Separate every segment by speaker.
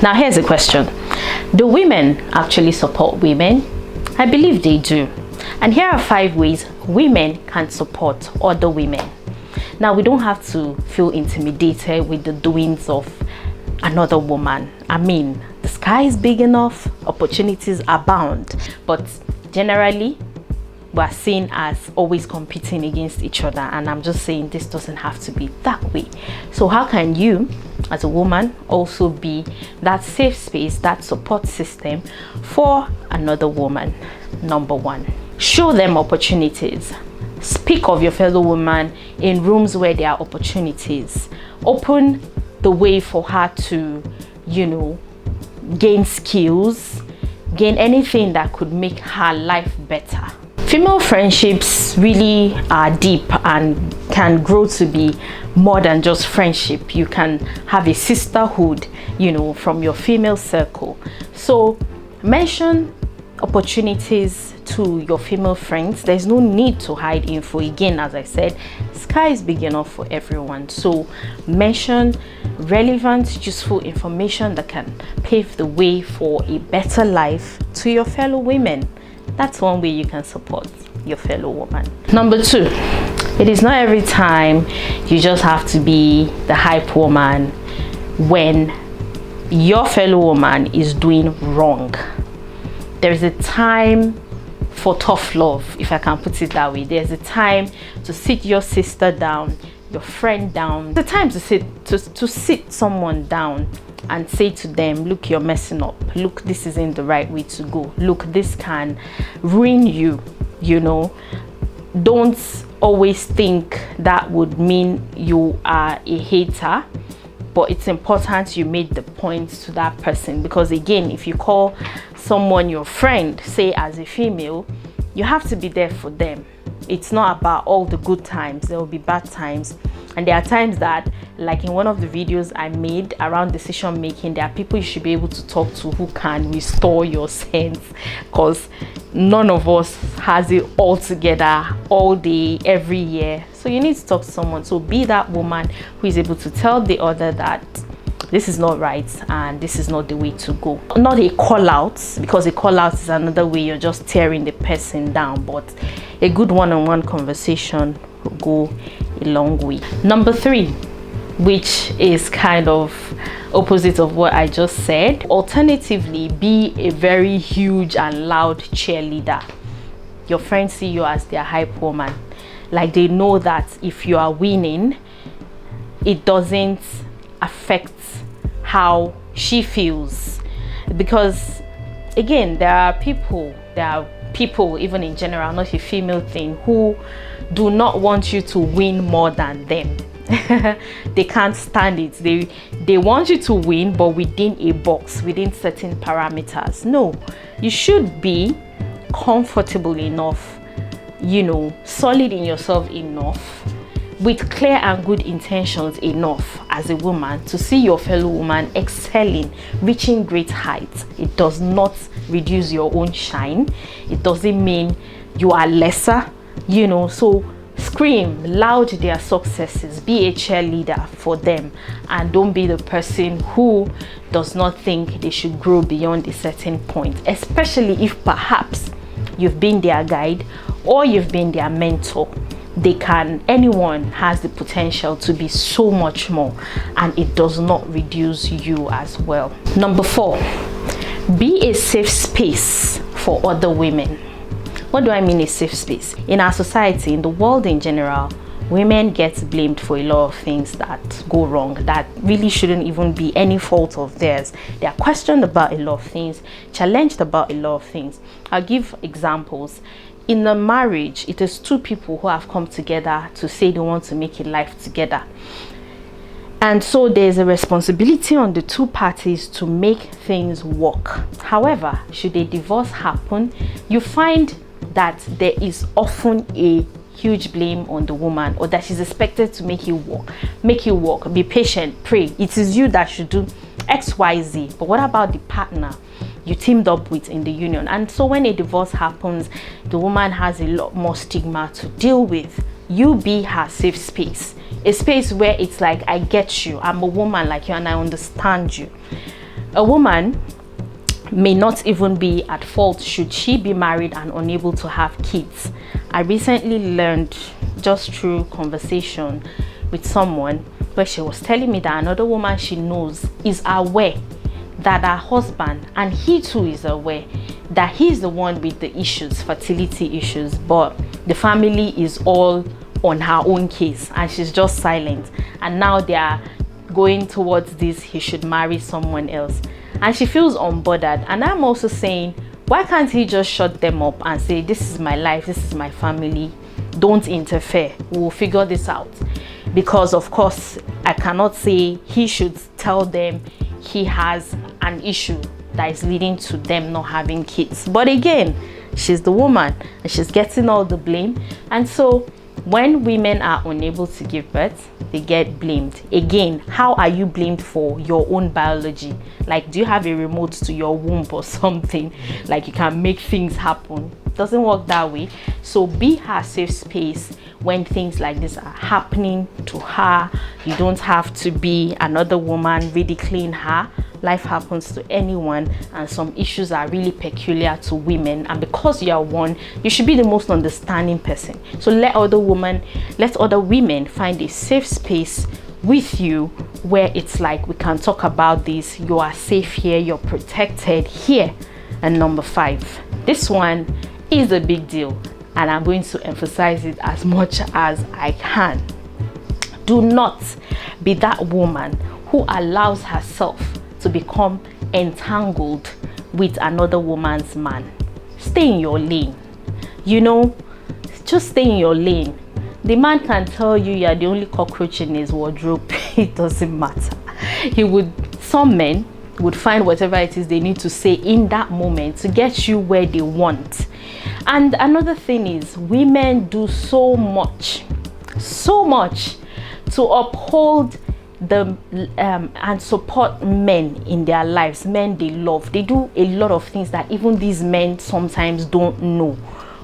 Speaker 1: Now here's a question. Do women actually support women? I believe they do. And here are 5 ways women can support other women. Now, we don't have to feel intimidated with the doings of another woman. I mean, the sky is big enough, opportunities abound, but generally we're seen as always competing against each other, and I'm just saying this doesn't have to be that way. So how can you as a woman also be that safe space, that support system for another woman? Number 1, show them opportunities. Speak of your fellow woman in rooms where there are opportunities. Open the way for her to, gain skills, gain anything that could make her life better. Female friendships really are deep and can grow to be more than just friendship. You can have a sisterhood, from your female circle. So mention opportunities to your female friends. There's no need to hide info. Again, as I said, sky is big enough for everyone. So mention relevant, useful information that can pave the way for a better life to your fellow women. That's one way you can support your fellow woman. Number 2, it is not every time you just have to be the hype woman when your fellow woman is doing wrong. There is a time for tough love, if I can put it that way. There's a time to sit your sister down, your friend down. The time to sit someone down and say to them, look, you're messing up. Look, this isn't the right way to go. Look, this can ruin you, Don't always think that would mean you are a hater, but it's important you made the point to that person, because again, if you call someone your friend, say as a female, you have to be there for them. It's not about all the good times. There will be bad times, and there are times that, like in one of the videos I made around decision making, there are people you should be able to talk to who can restore your sense, because none of us has it all together all day every year. So you need to talk to someone. So be that woman who is able to tell the other that this is not right and this is not the way to go. Not a call out, because a call out is another way you're just tearing the person down, but a good one-on-one conversation will go a long way. Number 3, which is kind of opposite of what I just said. Alternatively, be a very huge and loud cheerleader. Your friends see you as their hype woman. Like, they know that if you are winning, it doesn't affect how she feels. Because again, there are people even in general, not a female thing, who do not want you to win more than them. They can't stand it. They want you to win, but within a box, within certain parameters. No, you should be comfortable enough, solid in yourself enough, with clear and good intentions enough as a woman to see your fellow woman excelling, reaching great heights. It does not reduce your own shine. It doesn't mean you are lesser, so scream loud their successes. Be a cheerleader for them, and don't be the person who does not think they should grow beyond a certain point, especially if perhaps you've been their guide or you've been their mentor. Anyone has the potential to be so much more, and it does not reduce you as well. Number 4, be a safe space for other women. What do I mean a safe space? In our society, in the world in general, women get blamed for a lot of things that go wrong, that really shouldn't even be any fault of theirs. They are questioned about a lot of things, challenged about a lot of things. I'll give examples. In a marriage, it is 2 people who have come together to say they want to make a life together. And so there's a responsibility on the 2 parties to make things work. However, should a divorce happen, you find that there is often a huge blame on the woman, or that she's expected to make it work. Be patient, pray. It is you that should do XYZ. But what about the partner you teamed up with in the union? And so when a divorce happens, the woman has a lot more stigma to deal with. You be her safe space, a space where it's like, I get you, I'm a woman like you and I understand you. A woman may not even be at fault should she be married and unable to have kids. I recently learned, just through conversation with someone, where she was telling me that another woman she knows is aware that her husband, and he too is aware that he's the one with the issues, fertility issues, but the family is all on her own case and she's just silent, and now they are going towards this, he should marry someone else, and she feels unbothered. And I'm also saying, why can't he just shut them up and say, this is my life, this is my family, don't interfere, we'll figure this out? Because of course I cannot say he should tell them he has an issue that is leading to them not having kids. But again, she's the woman and she's getting all the blame. And so when women are unable to give birth, they get blamed. Again, how are you blamed for your own biology? Like, do you have a remote to your womb or something? Like you can make things happen? It doesn't work that way. So be her safe space when things like this are happening to her. You don't have to be another woman ridiculing her. Life happens to anyone, and some issues are really peculiar to women, and because you are one, you should be the most understanding person. So let other women find a safe space with you where it's like, we can talk about this, you are safe here, you're protected here. And number 5, this one is a big deal, and I'm going to emphasize it as much as I can. Do not be that woman who allows herself to become entangled with another woman's man. Stay in your lane. Just stay in your lane. The man can tell you you're the only cockroach in his wardrobe. It doesn't matter. Some men would find whatever it is they need to say in that moment to get you where they want. And another thing is, women do so much to uphold and support men in their lives, men they love. They do a lot of things that even these men sometimes don't know.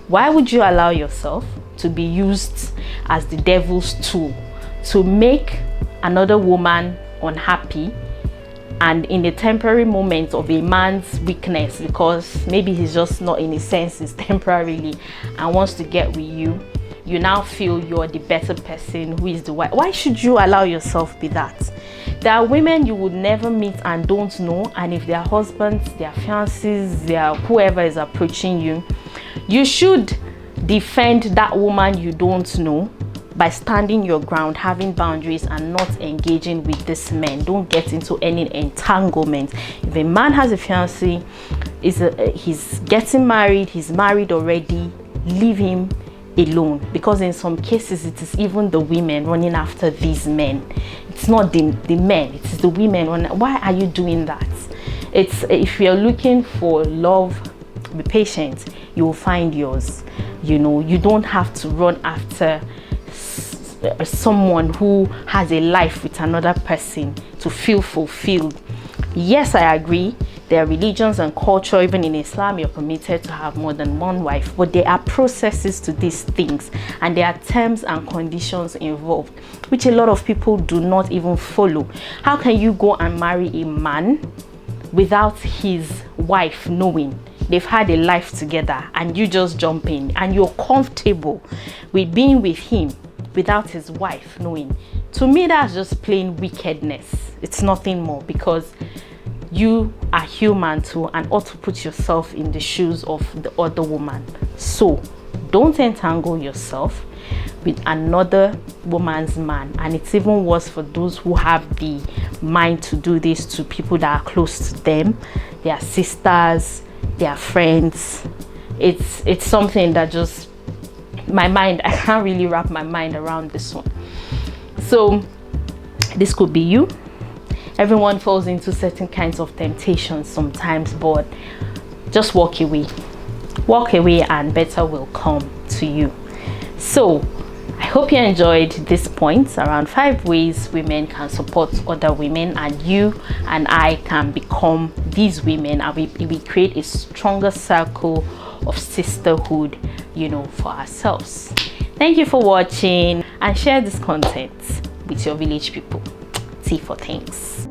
Speaker 1: Why would you allow yourself to be used as the devil's tool to make another woman unhappy, and in a temporary moment of a man's weakness, because maybe he's just not in his senses temporarily and wants to get with you, you now feel you're the better person who is the wife? Why should you allow yourself be that? There are women you would never meet and don't know, and if their husbands, their fiancés, their whoever is approaching you, you should defend that woman you don't know by standing your ground, having boundaries, and not engaging with this man. Don't get into any entanglement. If a man has a fiancé, he's getting married, he's married already, leave him alone, because in some cases it is even the women running after these men. It's not the men, it is the women. Why are you doing that? If you're looking for love, be patient, you will find yours. You don't have to run after someone who has a life with another person to feel fulfilled. Yes, I agree, there are religions and culture, even in Islam you're permitted to have more than one wife, but there are processes to these things, and there are terms and conditions involved which a lot of people do not even follow. How can you go and marry a man without his wife knowing? They've had a life together and you just jump in and you're comfortable with being with him without his wife knowing. To me, that's just plain wickedness. It's nothing more, because you are human too and ought to put yourself in the shoes of the other woman. So don't entangle yourself with another woman's man. And it's even worse for those who have the mind to do this to people that are close to them, their sisters, their friends. It's something that just, I can't really wrap my mind around this one. So this could be you. Everyone falls into certain kinds of temptations sometimes, but just walk away and better will come to you. So I hope you enjoyed this point around 5 ways women can support other women, and you and I can become these women, and we create a stronger circle of sisterhood, for ourselves. Thank you for watching, and share this content with your village people. Tea for things.